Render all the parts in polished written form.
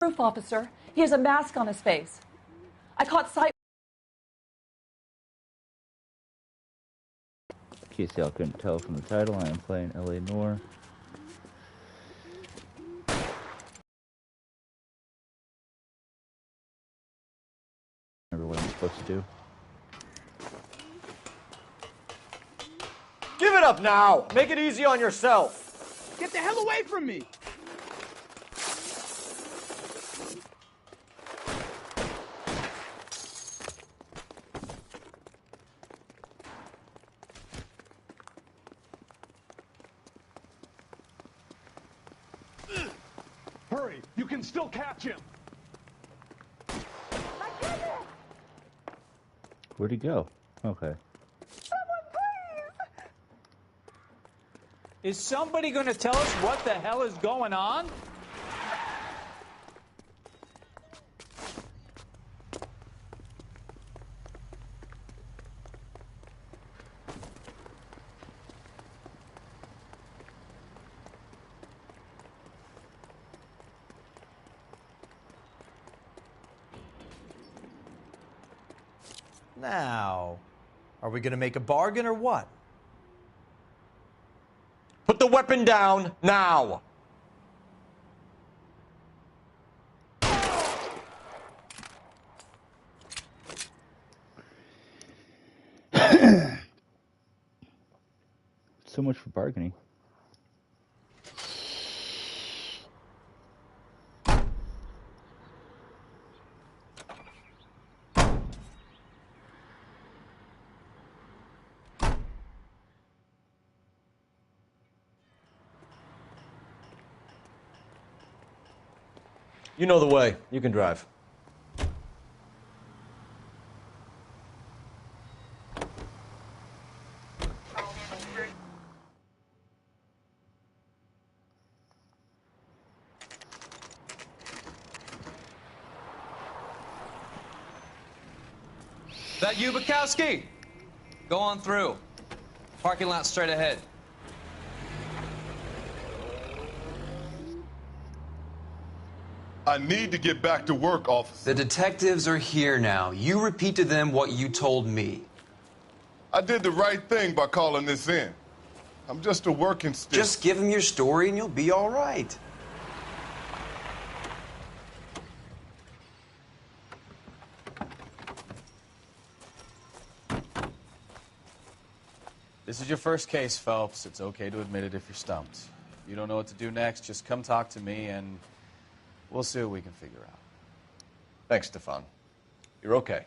Proof officer. He has a mask on his face. I caught sight. In case y'all couldn't tell from the title, I am playing LA Noire. Remember what I'm supposed to do. Give it up now! Make it easy on yourself! Get the hell away from me! Hurry! You can still catch him! Where'd he go? Okay. Is somebody going to tell us what the hell is going on? Now, are we gonna make a bargain or what? Put the weapon down, now! So much for bargaining. You know the way. You can drive. That you, Bukowski? Go on through. Parking lot straight ahead. I need to get back to work, officer. The detectives are here now. You repeat to them what you told me. I did the right thing by calling this in. I'm just a working stick. Just give them your story and you'll be all right. This is your first case, Phelps. It's okay to admit it if you're stumped. If you don't know what to do next, just come talk to me and we'll see what we can figure out. Thanks, Stefan. You're okay.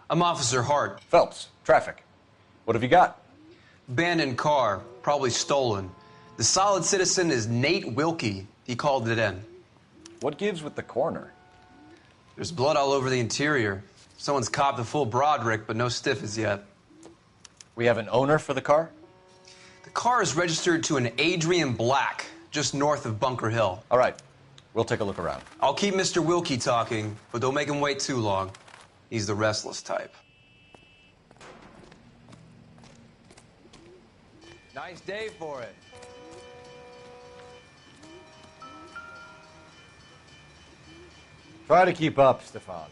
I'm Officer Hart. Phelps, traffic. What have you got? Abandoned car, probably stolen. The solid citizen is Nate Wilkie. He called it in. What gives with the coroner? There's blood all over the interior. Someone's copped a full Broderick, but no stiff as yet. We have an owner for the car? The car is registered to an Adrian Black, just north of Bunker Hill. All right. We'll take a look around. I'll keep Mr. Wilkie talking, but don't make him wait too long. He's the restless type. Nice day for it. Try to keep up, Stefan.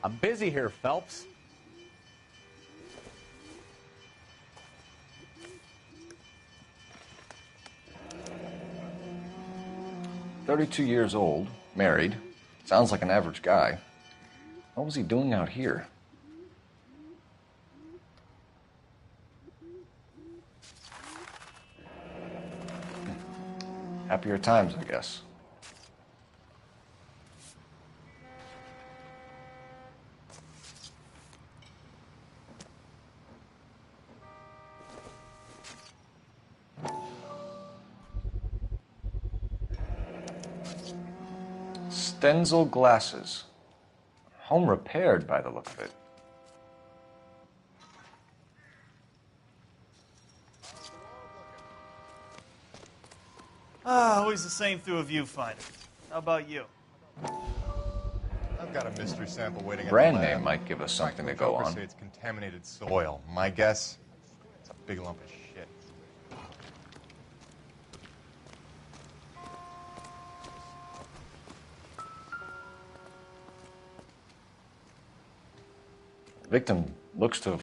I'm busy here, Phelps. "32 years old, married. Sounds like an average guy. What was he doing out here?" Happier times, I guess. Stenzel glasses. Home repaired by the look of it. Always the same through a viewfinder. How about you? I've got a mystery sample waiting Brand at the lab. name might give us something to go on. Say it's contaminated soil. My guess, it's a big lump of shit. Victim looks to have...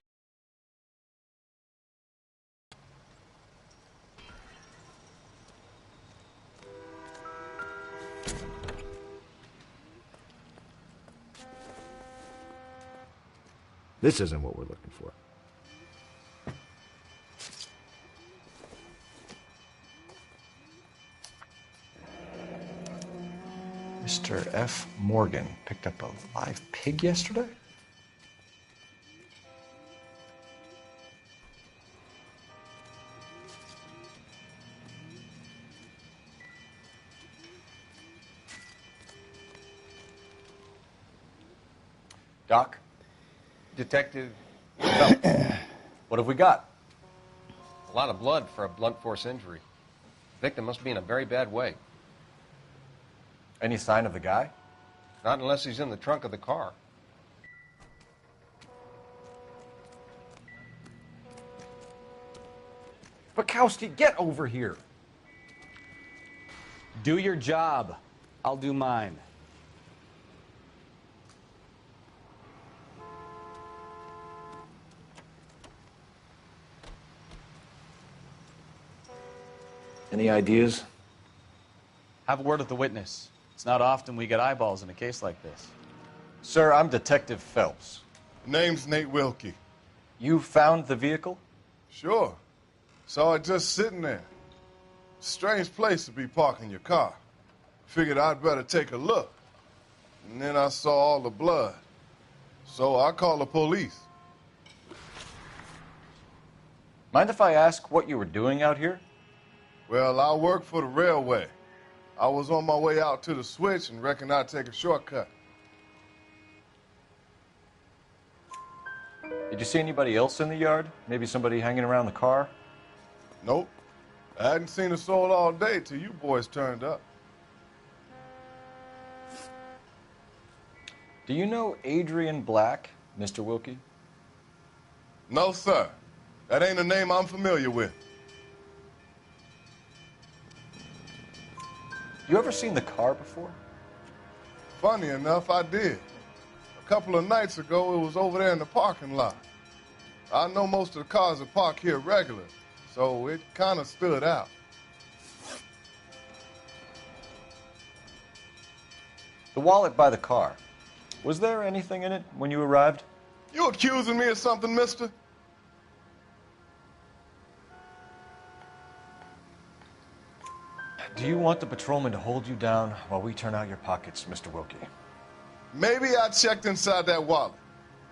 This isn't what we're looking for. Mr. F. Morgan picked up a live pig yesterday? Doc? Detective, What have we got? a lot of blood for a blunt force injury. Victim must be in a very bad way. Any sign of the guy? Not unless he's in the trunk of the car. Bukowski, get over here. Do your job. I'll do mine. Any ideas? Have a word with the witness. It's not often we get eyeballs in a case like this. Sir, I'm Detective Phelps. Name's Nate Wilkie. You found the vehicle? Sure. Saw it just sitting there. Strange place to be parking your car. Figured I'd better take a look. And then I saw all the blood. So I called the police. Mind if I ask what you were doing out here? Well, I work for the railway. I was on my way out to the switch and reckoned I'd take a shortcut. Did you see anybody else in the yard? Maybe somebody hanging around the car? Nope. I hadn't seen a soul all day till you boys turned up. Do you know Adrian Black, Mr. Wilkie? No, sir. That ain't a name I'm familiar with. You ever seen the car before? Funny enough, I did. A couple of nights ago, it was over there in the parking lot. I know most of the cars are parked here regular, so it kind of stood out. The wallet by the car. Was there anything in it when you arrived? You accusing me of something, mister? Do you want the patrolman to hold you down while we turn out your pockets, Mr. Wilkie? Maybe I checked inside that wallet.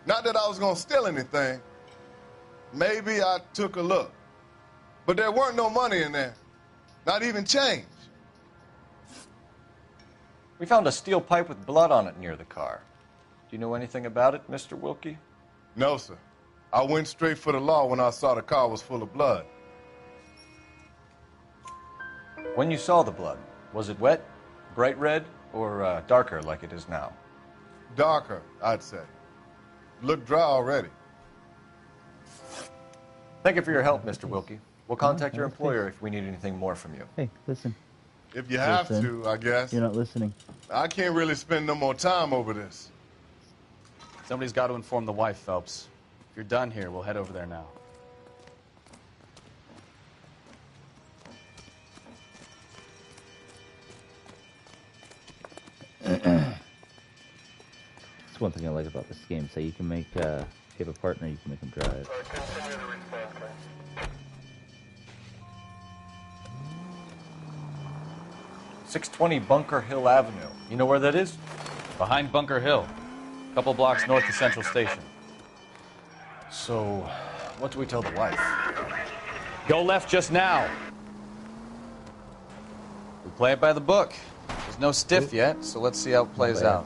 Not that I was going to steal anything. Maybe I took a look. But there weren't no money in there. Not even change. We found a steel pipe with blood on it near the car. Do you know anything about it, Mr. Wilkie? No, sir. I went straight for the law when I saw the car was full of blood. When you saw the blood, was it wet, bright red, or darker like it is now? Darker, I'd say. Looked dry already. Thank you for your help, Mr. Wilkie. We'll contact your employer if we need anything more from you. Hey, listen. If you have Listen. to, I guess. You're not listening. I can't really spend no more time over this. Somebody's got to inform the wife, Phelps. If you're done here, we'll head over there now. That's one thing I like about this game. So you can make, if you have a partner, you can make them drive. 620 Bunker Hill Avenue. You know where that is? Behind Bunker Hill, a couple blocks north of Central Station. So, what do we tell the wife? Go left just now. We play it by the book. There's no stiff yet, so let's see how it plays out.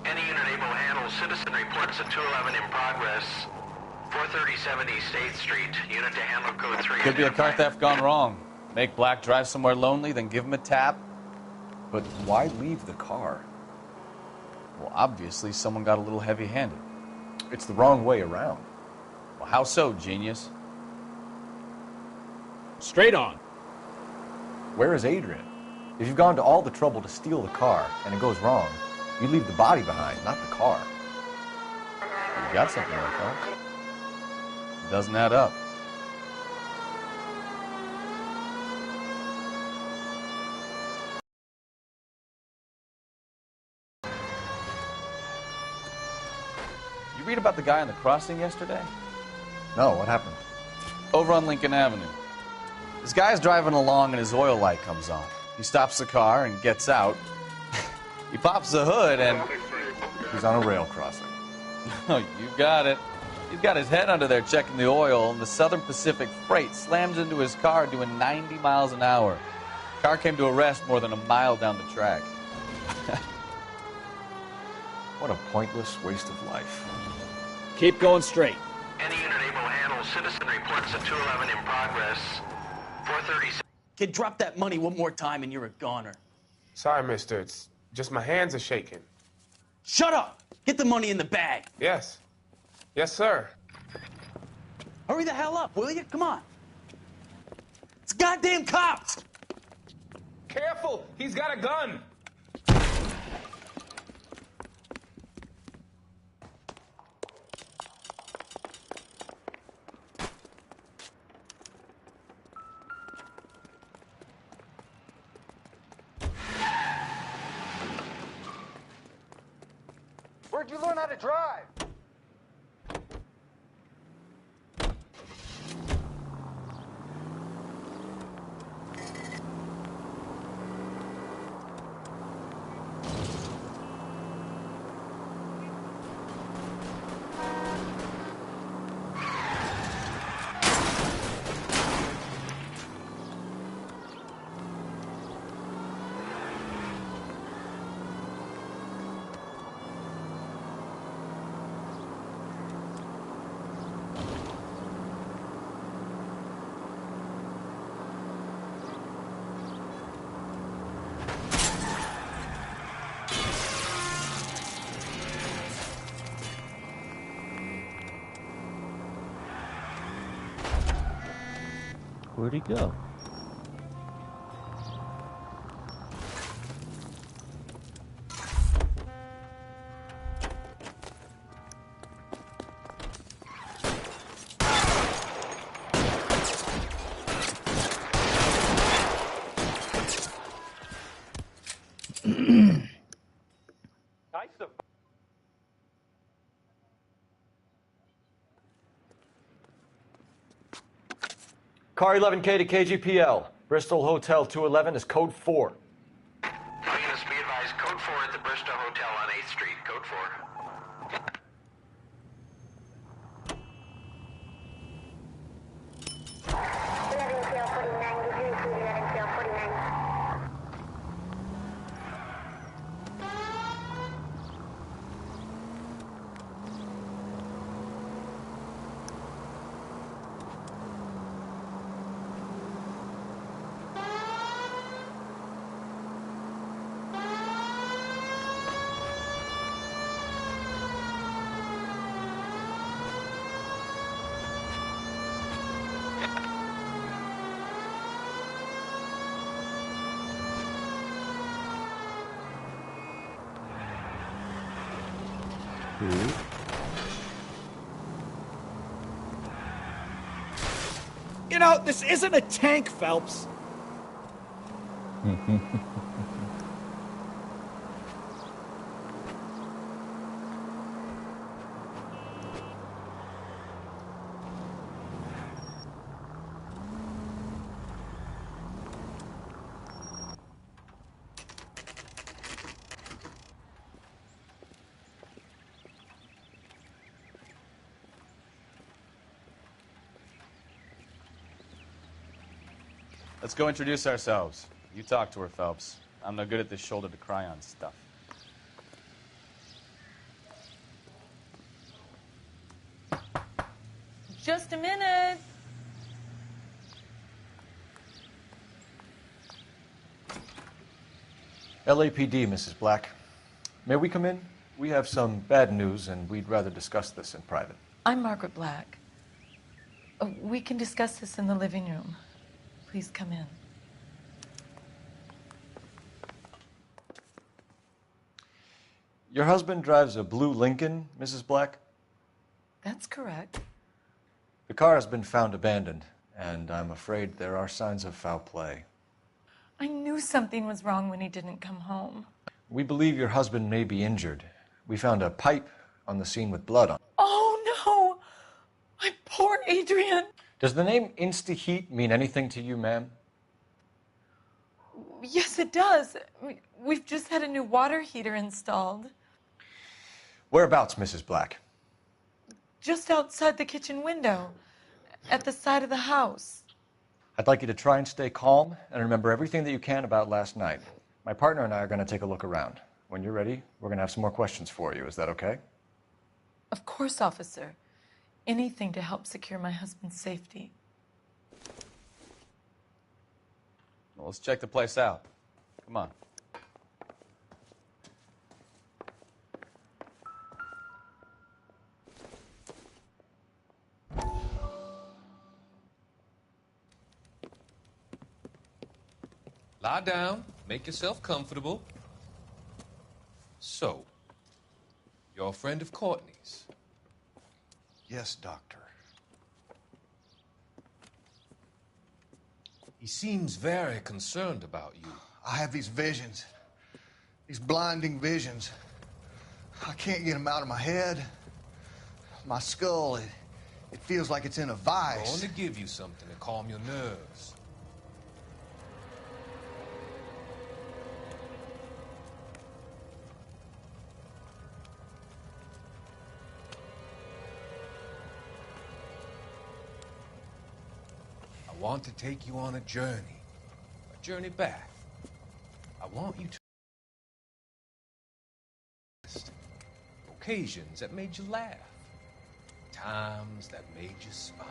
Any unit able to handle citizen reports at 211 in progress. 437 East 8th Street. Unit to handle code 3. Could be a car theft gone wrong. Make Black drive somewhere lonely, then give him a tap. But why leave the car? Well, obviously, someone got a little heavy-handed. It's the wrong way around. Well, how so, genius? Straight on. Where is Adrian? If you've gone to all the trouble to steal the car and it goes wrong, you leave the body behind, not the car. You got something there, Phelps. It doesn't add up. You read about the guy on the crossing yesterday? No, what happened? Over on Lincoln Avenue. This guy's driving along and his oil light comes on. He stops the car and gets out. He pops the hood and... He's on a rail crossing. Oh, you got it. He's got his head under there checking the oil, and the Southern Pacific Freight slams into his car doing 90 miles an hour. Car came to a rest more than a mile down the track. What a pointless waste of life. Keep going straight. Any unit able to handle citizen reports at 211 in progress. 437. Kid, drop that money one more time and you're a goner. Sorry, mister. It's just my hands are shaking. Shut up! Get the money in the bag. Yes. Yes, sir. Hurry the hell up, will you? Come on. It's goddamn cops! Careful! He's got a gun! Where'd you learn how to drive? Where'd he go? Car 11K to KGPL. Bristol Hotel 211 is code 4. All units be advised, code 4 at the Bristol Hotel on 8th Street, code 4. You know, this isn't a tank, Phelps. Let's go introduce ourselves. You talk to her, Phelps. I'm no good at this shoulder to cry on stuff. Just a minute. LAPD, Mrs. Black. May we come in? We have some bad news, and we'd rather discuss this in private. I'm Margaret Black. We can discuss this in the living room. Please come in. Your husband drives a blue Lincoln, Mrs. Black? That's correct. The car has been found abandoned, and I'm afraid there are signs of foul play. I knew something was wrong when he didn't come home. We believe your husband may be injured. We found a pipe on the scene with blood on it. Oh, no! My poor Adrian! Does the name Insta-Heat mean anything to you, ma'am? Yes, it does. We've just had a new water heater installed. Whereabouts, Mrs. Black? Just outside the kitchen window, at the side of the house. I'd like you to try and stay calm and remember everything that you can about last night. My partner and I are going to take a look around. When you're ready, we're going to have some more questions for you. Is that okay? Of course, officer. Anything to help secure my husband's safety. Well, let's check the place out. Come on. Lie down, make yourself comfortable. So, you're a friend of Courtney's? Yes, Doctor. He seems very concerned about you. I have these visions, these blinding visions. I can't get them out of my head. My skull, it feels like it's in a I'm vice. going to give you something to calm your nerves. I want to take you on a journey back. I want you to occasions that made you laugh, times that made you smile.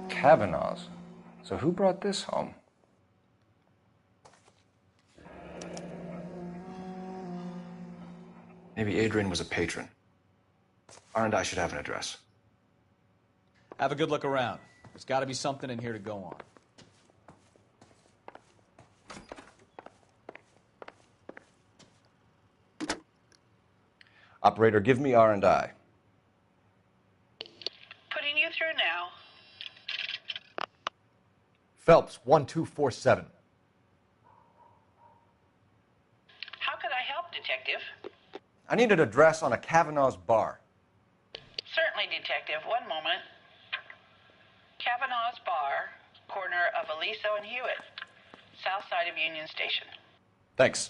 Kavanaugh's. So who brought this home? Maybe Adrian was a patron. R&I should have an address. Have a good look around. There's got to be something in here to go on. Operator, give me R&I. Putting you through now. Phelps, 1247. How could I help, Detective? I need an address on a Kavanaugh's bar. Certainly, Detective. One moment. Kavanaugh's Bar, corner of Aliso and Hewitt, south side of Union Station. Thanks.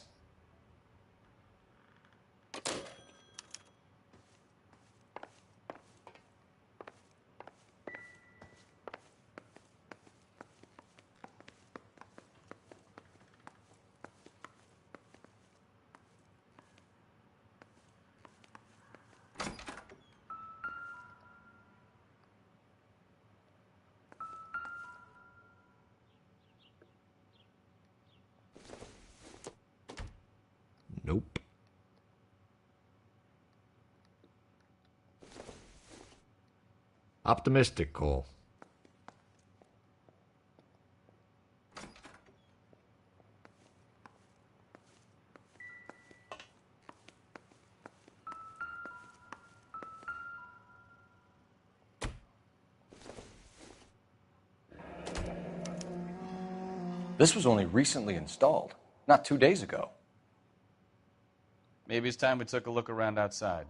Nope. Optimistic, Cole. This was only recently installed, not 2 days ago. Maybe it's time we took a look around outside.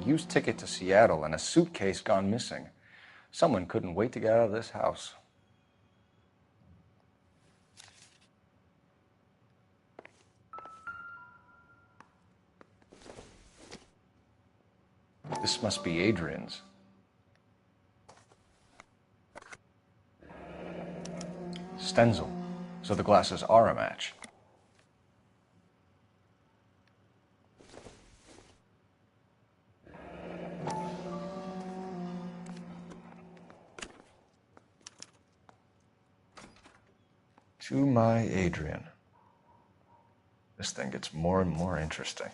used ticket to Seattle and a suitcase gone missing. Someone couldn't wait to get out of this house. This must be Adrian's. Stenzel. So the glasses are a match. To my Adrian. This thing gets more and more interesting.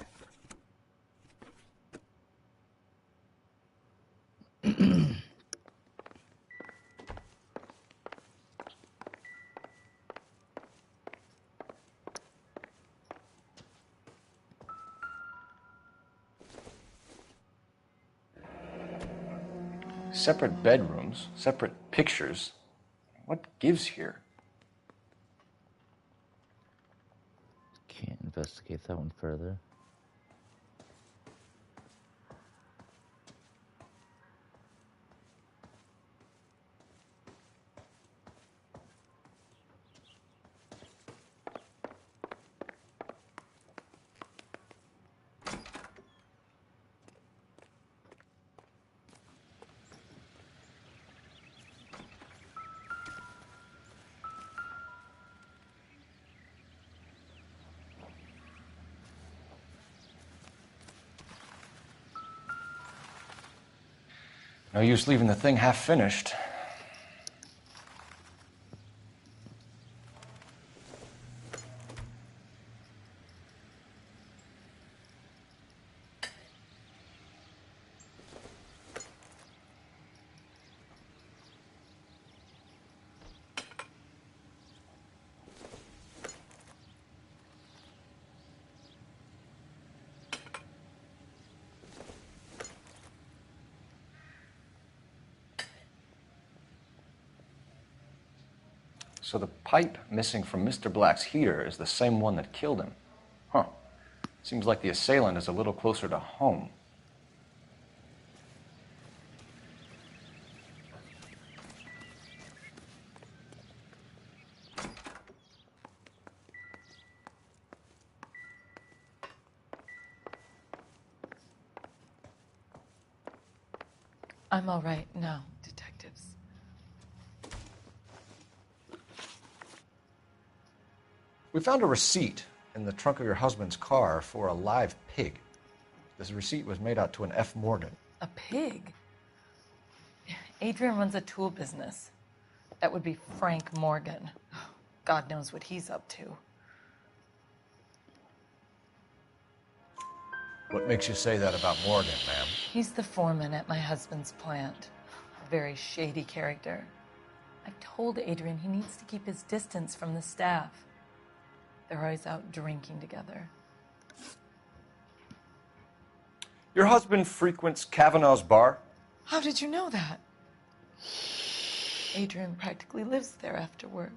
Separate bedrooms, separate pictures. What gives here? Can't investigate that one further. No use leaving the thing half finished. So the pipe missing from Mr. Black's heater is the same one that killed him. Huh. Seems like the assailant is a little closer to home. I'm all right now, detectives. We found a receipt in the trunk of your husband's car for a live pig. This receipt was made out to an F. Morgan. A pig? Adrian runs a tool business. That would be Frank Morgan. God knows what he's up to. What makes you say that about Morgan, ma'am? He's the foreman at my husband's plant. A very shady character. I've told Adrian he needs to keep his distance from the staff. They're always out drinking together. Your husband frequents Kavanaugh's bar? How did you know that? Adrian practically lives there after work.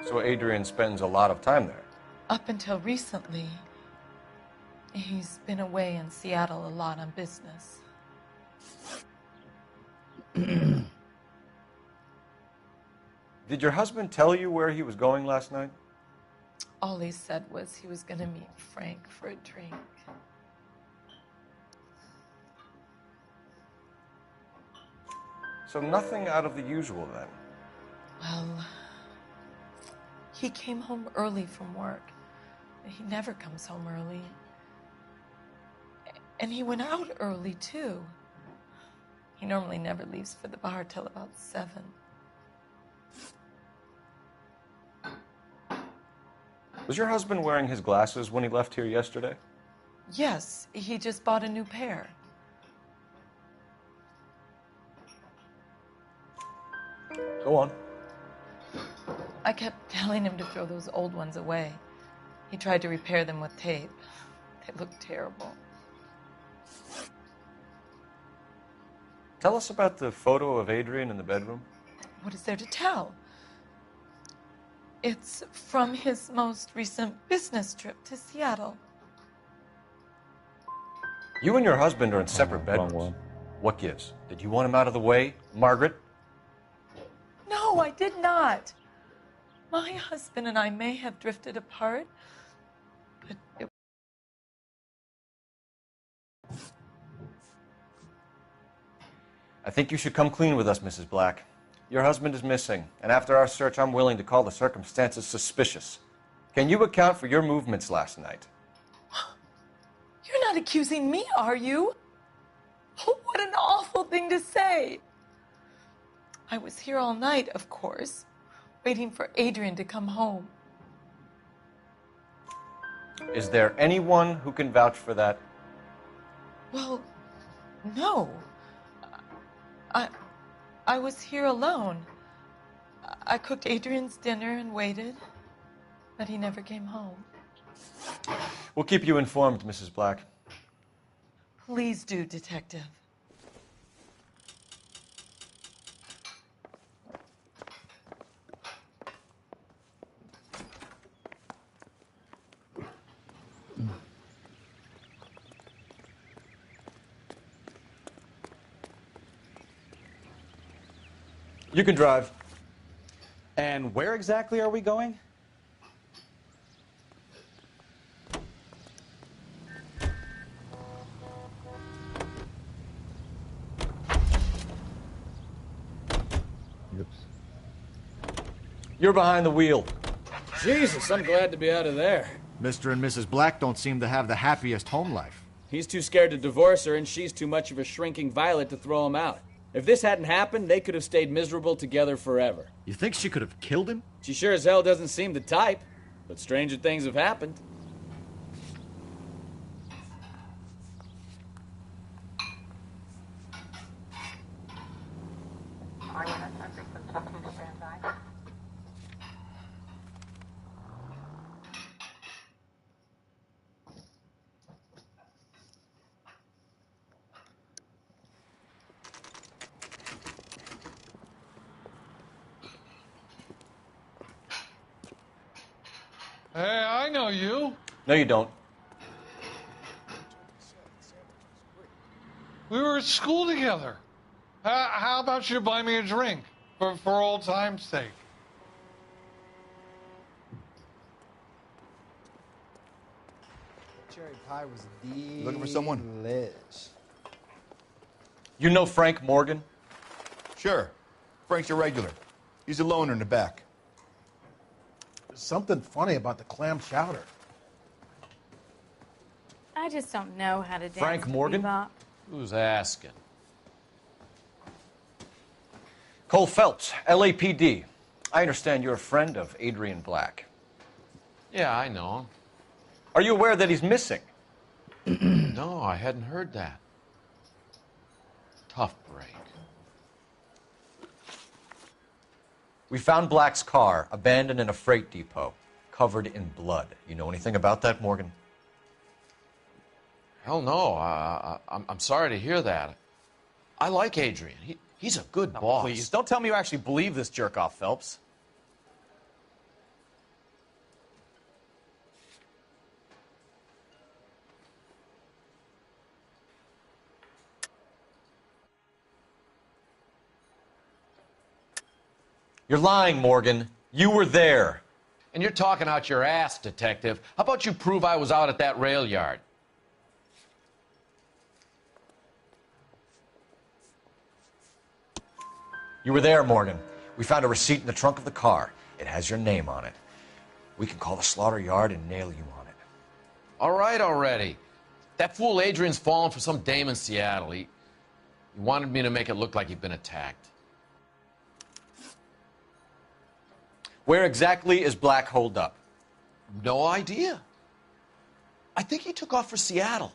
So Adrian spends a lot of time there? Up until recently, he's been away in Seattle a lot on business. Did your husband tell you where he was going last night? All he said was he was going to meet Frank for a drink. So nothing out of the usual then? Well, he came home early from work. He never comes home early. And he went out early, too. He normally never leaves for the bar till about 7. Was your husband wearing his glasses when he left here yesterday? Yes, he just bought a new pair. Go on. I kept telling him to throw those old ones away. He tried to repair them with tape. They looked terrible. Tell us about the photo of Adrian in the bedroom. What is there to tell? It's from his most recent business trip to Seattle. You and your husband are in separate wrong bedrooms. one. What gives? Did you want him out of the way, Margaret? No, I did not. My husband and I may have drifted apart, but I think you should come clean with us, Mrs. Black. Your husband is missing, and after our search, I'm willing to call the circumstances suspicious. Can you account for your movements last night? You're not accusing me, are you? What an awful thing to say. I was here all night, of course, waiting for Adrian to come home. Is there anyone who can vouch for that? Well, no. I was here alone. I cooked Adrian's dinner and waited, but he never came home. We'll keep you informed, Mrs. Black. Please do, Detective. You can drive. And where exactly are we going? You're behind the wheel. Jesus, I'm glad to be out of there. Mr. and Mrs. Black don't seem to have the happiest home life. He's too scared to divorce her, and she's too much of a shrinking violet to throw him out. If this hadn't happened, they could have stayed miserable together forever. You think she could have killed him? She sure as hell doesn't seem the type, but stranger things have happened. Hey, I know you. No, you don't. We were at school together. How about you buy me a drink for old time's sake? Cherry pie was delish. Looking for someone? You know Frank Morgan? Sure. Frank's a regular. He's a loner in the back. There's something funny about the clam chowder. I just don't know how to dance. Frank Morgan? bebop. Who's asking? Cole Phelps, LAPD. I understand you're a friend of Adrian Black. Yeah, I know him. Are you aware that he's missing? No, I hadn't heard that. Tough break. We found Black's car abandoned in a freight depot, covered in blood. You know anything about that, Morgan? Hell no. I'm sorry to hear that. I like Adrian. He's a good boss. Please, don't tell me you actually believe this jerk-off, Phelps. You're lying, Morgan. You were there. And you're talking out your ass, Detective. How about you prove I was out at that rail yard? You were there, Morgan. We found a receipt in the trunk of the car. It has your name on it. We can call the slaughter yard and nail you on it. All right already. That fool Adrian's fallen for some dame in Seattle. He wanted me to make it look like he'd been attacked. Where exactly is Black holed up? No idea. I think he took off for Seattle.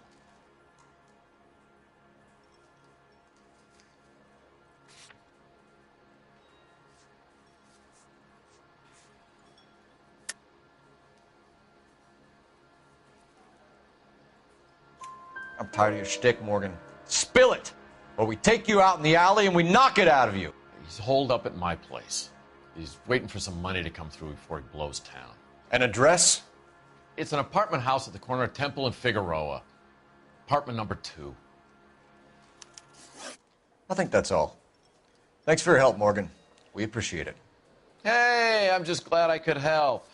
I'm tired of your shtick, Morgan. Spill it, or we take you out in the alley and we knock it out of you. He's holed up at my place. He's waiting for some money to come through before he blows town. An address? It's an apartment house at the corner of Temple and Figueroa. Apartment number 2. I think that's all. Thanks for your help, Morgan. We appreciate it. Hey, I'm just glad I could help.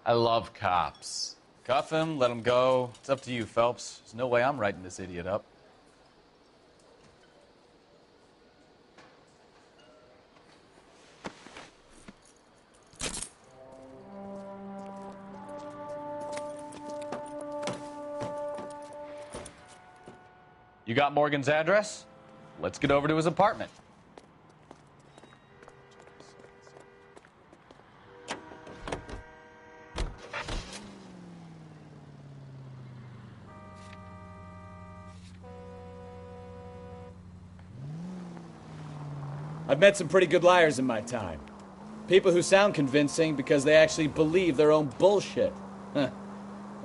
I love cops. Cuff him, let him go. It's up to you, Phelps. There's no way I'm writing this idiot up. You got Morgan's address? Let's get over to his apartment. I've met some pretty good liars in my time. People who sound convincing because they actually believe their own bullshit. Huh.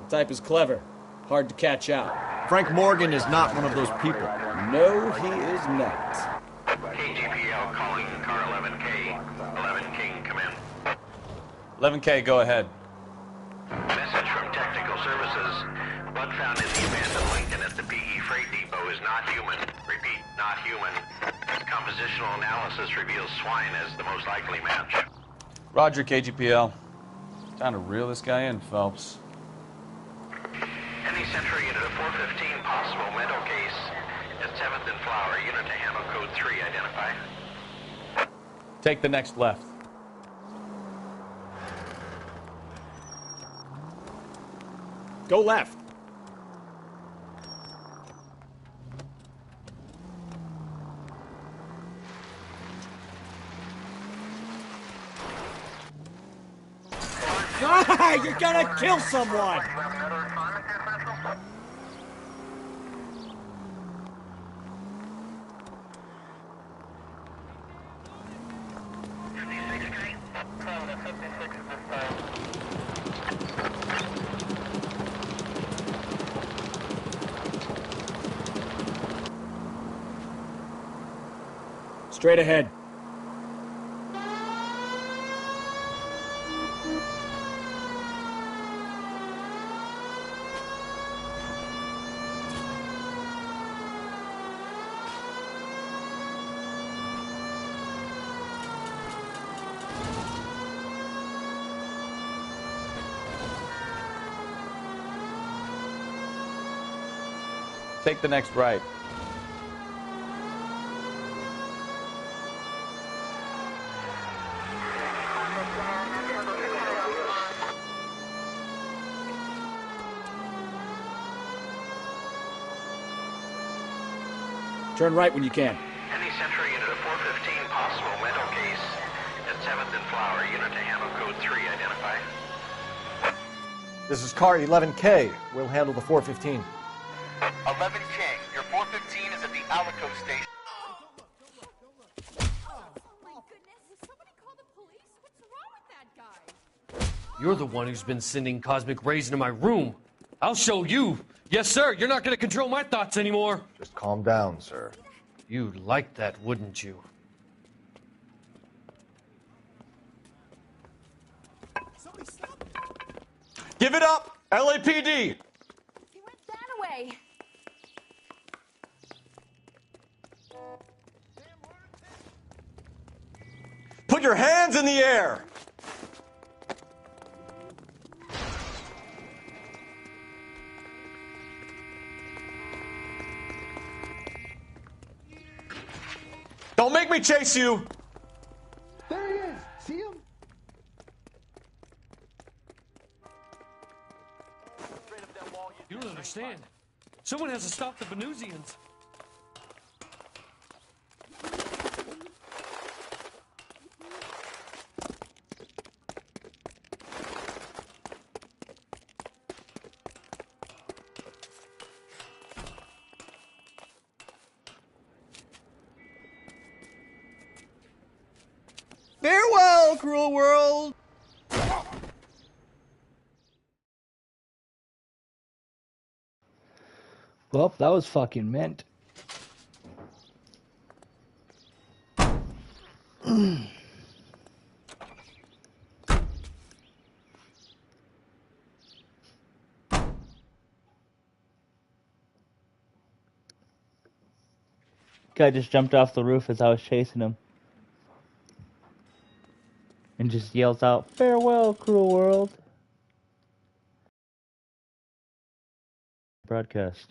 The type is clever, hard to catch out. Frank Morgan is not one of those people. No, he is not. KGPL calling car 11K. 11K, come in. 11K, go ahead. Message from Technical Services. Blood found in the abandoned Lincoln at the PE Freight Depot is not human. Repeat, not human. Compositional analysis reveals swine as the most likely match. Roger, KGPL. Time to reel this guy in, Phelps. Any Central unit of 415 possible mental case at 7th and Flower. Unit to handle code 3, identify. Take the next left. Go left. Ah, you're gonna kill someone! Straight ahead. Take the next right. Turn right when you can. Any Central unit of 415 possible mental case at 7th and Flower. Unit to handle code 3, identify. This is car 11K. We'll handle the 415. 11K, your 415 is at the Alico station. You're the one who's been sending cosmic rays into my room. I'll show you. Yes, sir. You're not going to control my thoughts anymore. Just calm down, sir. You'd like that, wouldn't you? Give it up! LAPD! He went that way. Put your hands in the air! Don't make me chase you! There he is. See him? You don't understand. Someone has to stop the Venusians. Farewell, cruel world! Well, that was fucking mint. Guy just jumped off the roof as I was chasing him. And just yells out, "Farewell, cruel world." Broadcast.